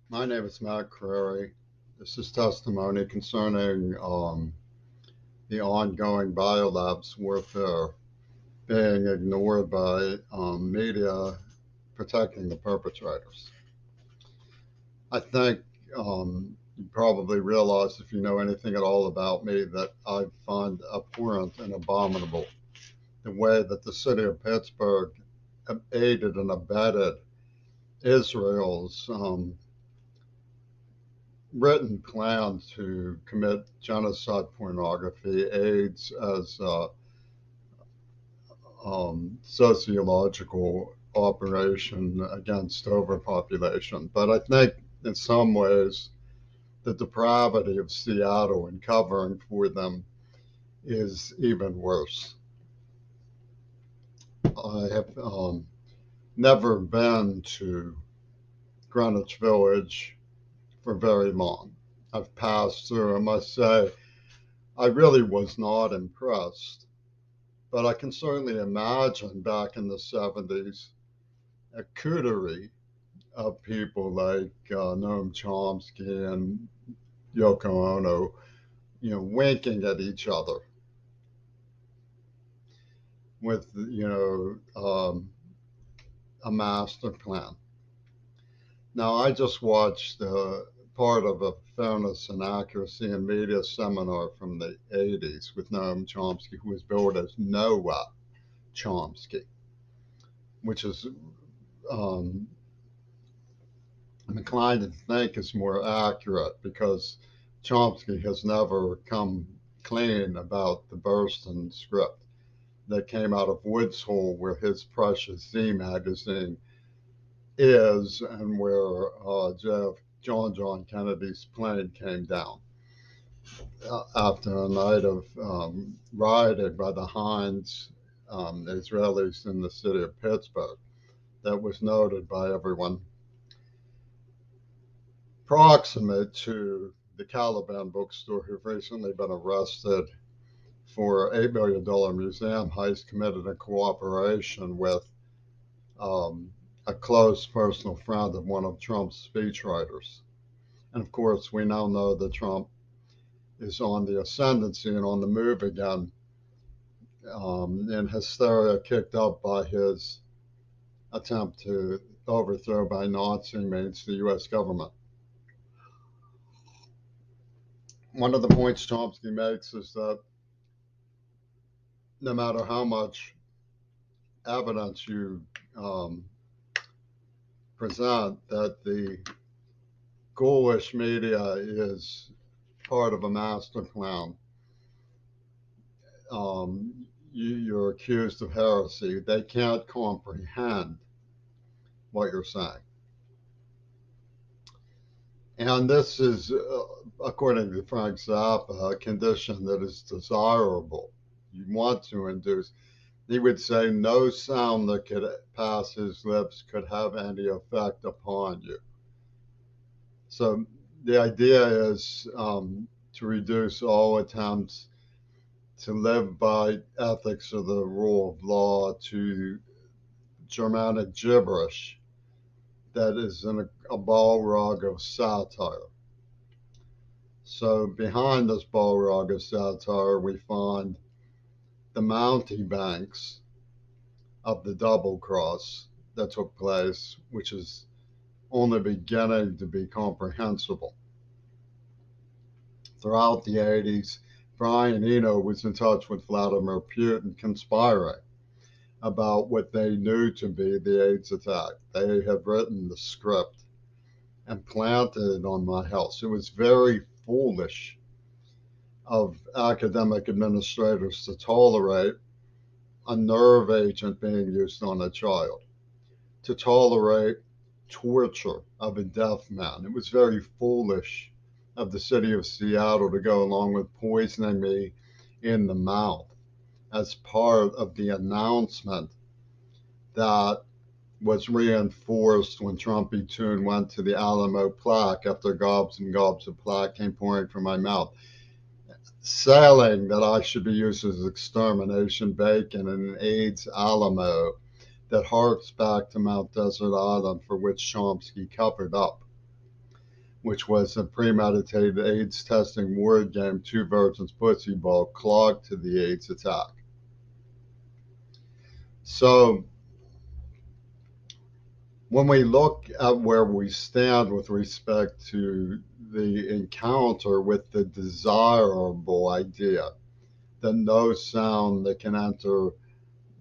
My name is Matt Crary. This is testimony concerning the ongoing biolabs warfare being ignored by media protecting the perpetrators. I think you probably realize, if you know anything at all about me, that I find abhorrent and abominable the way that the city of Pittsburgh aided and abetted Israel's written plan to commit genocide pornography, AIDS as a sociological operation against overpopulation. But I think in some ways the depravity of Seattle and covering for them is even worse. I have never been to Greenwich Village for very long. I've passed through. I must say, I really was not impressed. But I can certainly imagine back in the 70s a coterie of people like Noam Chomsky and Yoko Ono, winking at each other with, a master plan. Now, I just watched part of a fairness and accuracy in media seminar from the 80s with Noam Chomsky, who was billed as Noah Chomsky, which is um, I'm inclined to think is more accurate because Chomsky has never come clean about the Burston script that came out of Woods Hole, where his precious Z magazine is, and where John Kennedy's plane came down after a night of rioting by the Heinz Israelis in the city of Pittsburgh. That was noted by everyone proximate to the Caliban bookstore, who've recently been arrested for $8 million museum heist committed in cooperation with a close personal friend of one of Trump's speechwriters. And of course, we now know that Trump is on the ascendancy and on the move again, in hysteria kicked up by his attempt to overthrow by Nazi means the U.S. government. One of the points Chomsky makes is that no matter how much evidence you present that the ghoulish media is part of a master plan, you're accused of heresy. They can't comprehend what you're saying. And this is, according to Frank Zappa, a condition that is desirable. You want to induce. He would say no sound that could pass his lips could have any effect upon you. So the idea is to reduce all attempts to live by ethics or the rule of law to Germanic gibberish that is in a ballrug of satire. So behind this ballrug of satire, we find the mountebanks of the double cross that took place, which is only beginning to be comprehensible. Throughout the 80s, Brian Eno was in touch with Vladimir Putin, conspiring about what they knew to be the AIDS attack. They had written the script and planted it on my house. It was very foolish of academic administrators to tolerate a nerve agent being used on a child, to tolerate torture of a deaf man. It was very foolish of the city of Seattle to go along with poisoning me in the mouth as part of the announcement that was reinforced when Trumpy Toon went to the Alamo plaque after gobs and gobs of plaque came pouring from my mouth, saying that I should be used as extermination bacon in an AIDS Alamo that harks back to Mount Desert Island, for which Chomsky covered up, which was a premeditated AIDS testing word game, two virgins pussy ball, clogged to the AIDS attack. So when we look at where we stand with respect to the encounter with the desirable idea that no sound that can enter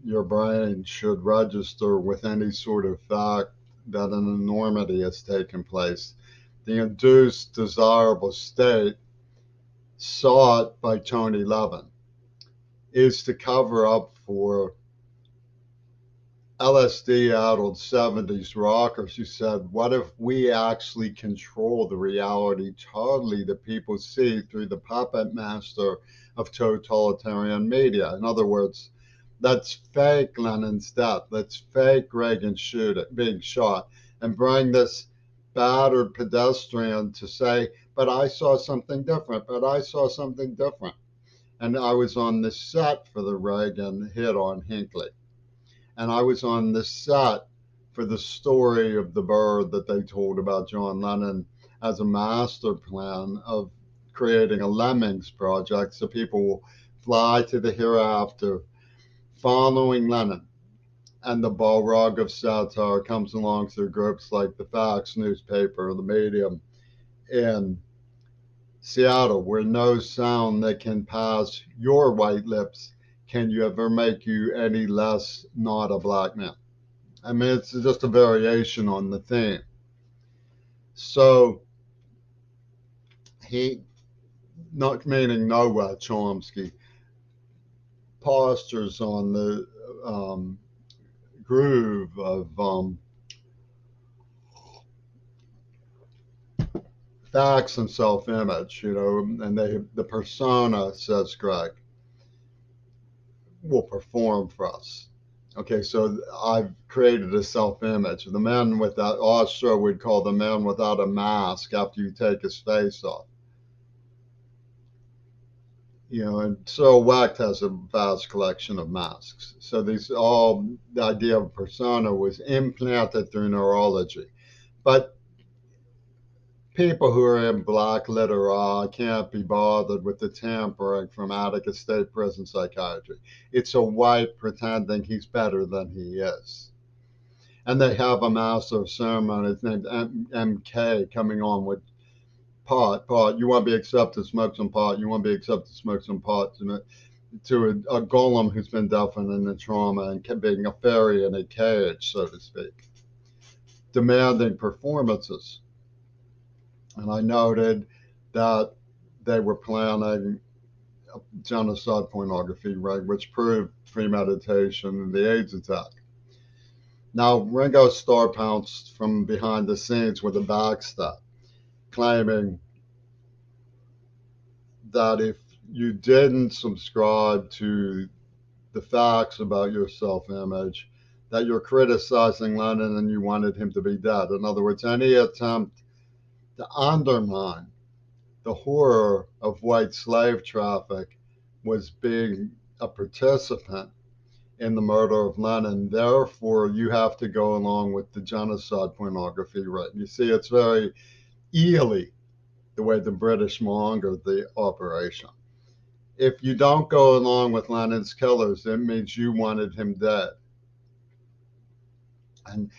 your brain should register with any sort of fact that an enormity has taken place, the induced desirable state sought by Tony Levin is to cover up for LSD-addled 70s rockers who said, what if we actually control the reality totally that people see through the puppet master of totalitarian media? In other words, let's fake Lenin's death. Let's fake Reagan being shot and bring this battered pedestrian to say, but I saw something different, but I saw something different. And I was on the set for the Reagan hit on Hinckley. And I was on the set for the story of the bird that they told about John Lennon as a master plan of creating a Lemmings project so people will fly to the hereafter following Lennon. And the Balrog of satire comes along through groups like the Facts newspaper, the Medium in Seattle, where no sound that can pass your white lips can you ever make you any less not a black man. I mean, it's just a variation on the theme. So he, not meaning Noah Chomsky, postures on the groove of facts and self-image, and the persona, says Greg, will perform for us. Okay, so I've created a self-image. The man without, Osho would call the man without a mask after you take his face off. And Cyril Wecht has a vast collection of masks. So the idea of persona was implanted through neurology. But people who are in black literati can't be bothered with the tampering from Attica State Prison psychiatry. It's a white pretending he's better than he is. And they have a master of ceremonies named MK coming on with pot. You want to be accepted, smoke some pot. You want to be accepted, smoke some pot. To a golem who's been deafened in the trauma and being a fairy in a cage, so to speak, demanding performances. And I noted that they were planning genocide pornography, right, which proved premeditation in the AIDS attack. Now, Ringo Starr pounced from behind the scenes with a backstab, claiming that if you didn't subscribe to the facts about your self-image, that you're criticizing Lenin and you wanted him to be dead. In other words, any attempt to undermine the horror of white slave traffic was being a participant in the murder of Lenin. Therefore, you have to go along with the genocide pornography, right? You see, it's very eerily the way the British mongered the operation. If you don't go along with Lenin's killers, it means you wanted him dead. And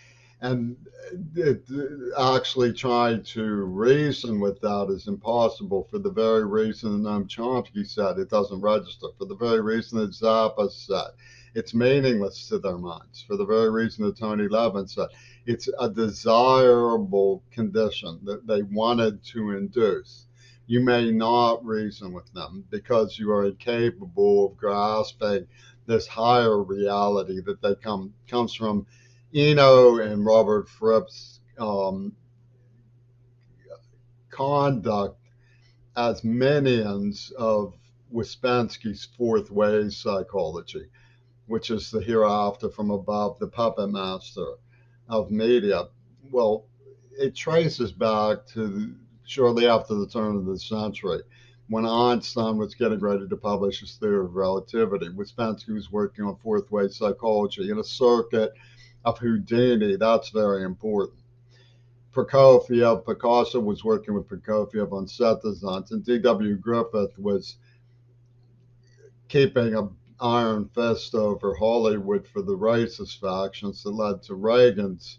actually trying to reason with that is impossible for the very reason Chomsky said it doesn't register, for the very reason that Zappa said it's meaningless to their minds, for the very reason that Tony Levin said it's a desirable condition that they wanted to induce. You may not reason with them because you are incapable of grasping this higher reality that they comes from Eno and Robert Fripp's conduct as minions of Ouspensky's fourth way psychology, which is the hereafter from above, the puppet master of media. Well, it traces back to shortly after the turn of the century, when Einstein was getting ready to publish his theory of relativity. Ouspensky was working on fourth way psychology in a circuit of Houdini. That's very important. Picasso was working with Prokofiev on set designs, and D.W. Griffith was keeping an iron fist over Hollywood for the racist factions that led to Reagan's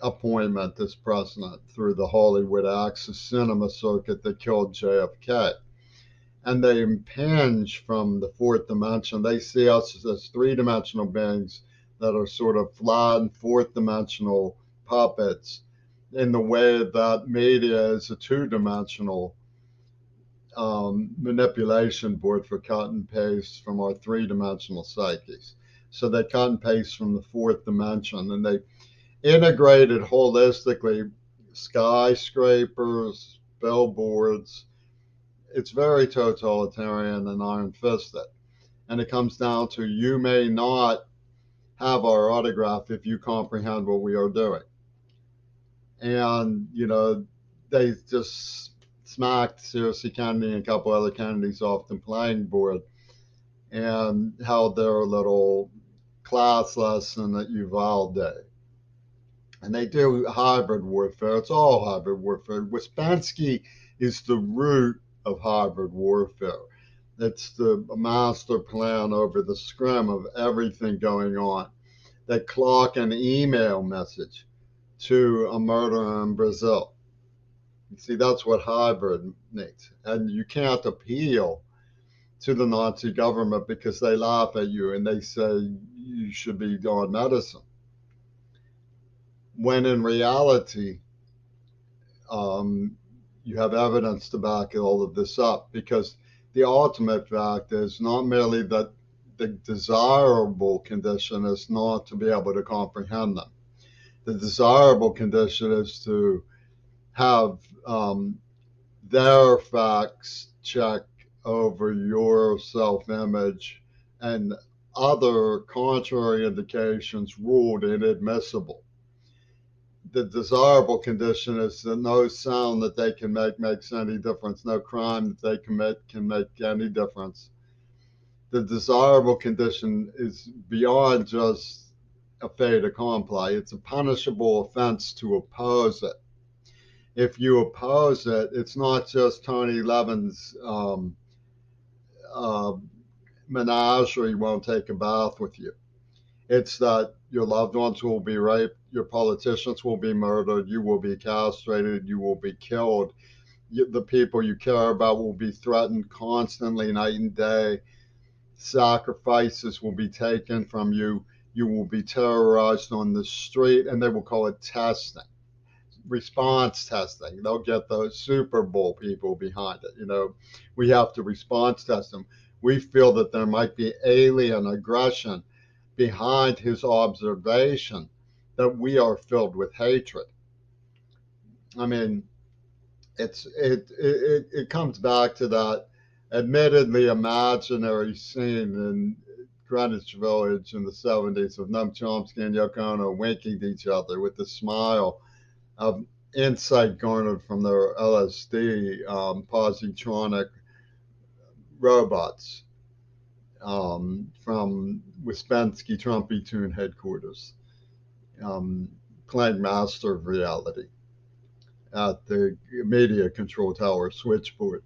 appointment as president through the Hollywood Access Cinema circuit that killed JFK. And they impinge from the fourth dimension. They see us as three-dimensional beings that are sort of flat fourth-dimensional puppets in the way that media is a two-dimensional manipulation board for cut and paste from our three-dimensional psyches. So they cut and paste from the fourth dimension, and they integrated holistically skyscrapers, billboards. It's very totalitarian and iron fisted. And it comes down to you may not have our autograph if you comprehend what we are doing. And, they just smacked Seriously Kennedy and a couple other Kennedys off the playing board and held their little class lesson at Uvalde. And they do hybrid warfare. It's all hybrid warfare. Ouspensky is the root of hybrid warfare. It's the master plan over the scrim of everything going on. They clock an email message to a murderer in Brazil. You see, that's what hybrid needs. And you can't appeal to the Nazi government because they laugh at you and they say you should be on medicine. When in reality, you have evidence to back all of this up, because the ultimate fact is not merely that the desirable condition is not to be able to comprehend them. The desirable condition is to have their facts check over your self-image and other contrary indications ruled inadmissible. The desirable condition is that no sound that they can make makes any difference. No crime that they commit can make any difference. The desirable condition is beyond just a fait accompli. It's a punishable offense to oppose it. If you oppose it, it's not just Tony Levin's menagerie won't take a bath with you. It's that your loved ones will be raped, your politicians will be murdered, you will be castrated, you will be killed. The people you care about will be threatened constantly, night and day. Sacrifices will be taken from you. You will be terrorized on the street, and they will call it testing, response testing. They'll get those Super Bowl people behind it. We have to response test them. We feel that there might be alien aggression behind his observation that we are filled with hatred. I mean, it comes back to that admittedly imaginary scene in Greenwich Village in the 70s of Noam Chomsky and Yoko Ono winking to each other with a smile of insight garnered from their LSD positronic robots from Ouspensky Trumpy Tune headquarters, playing master of reality at the media control tower switchboard.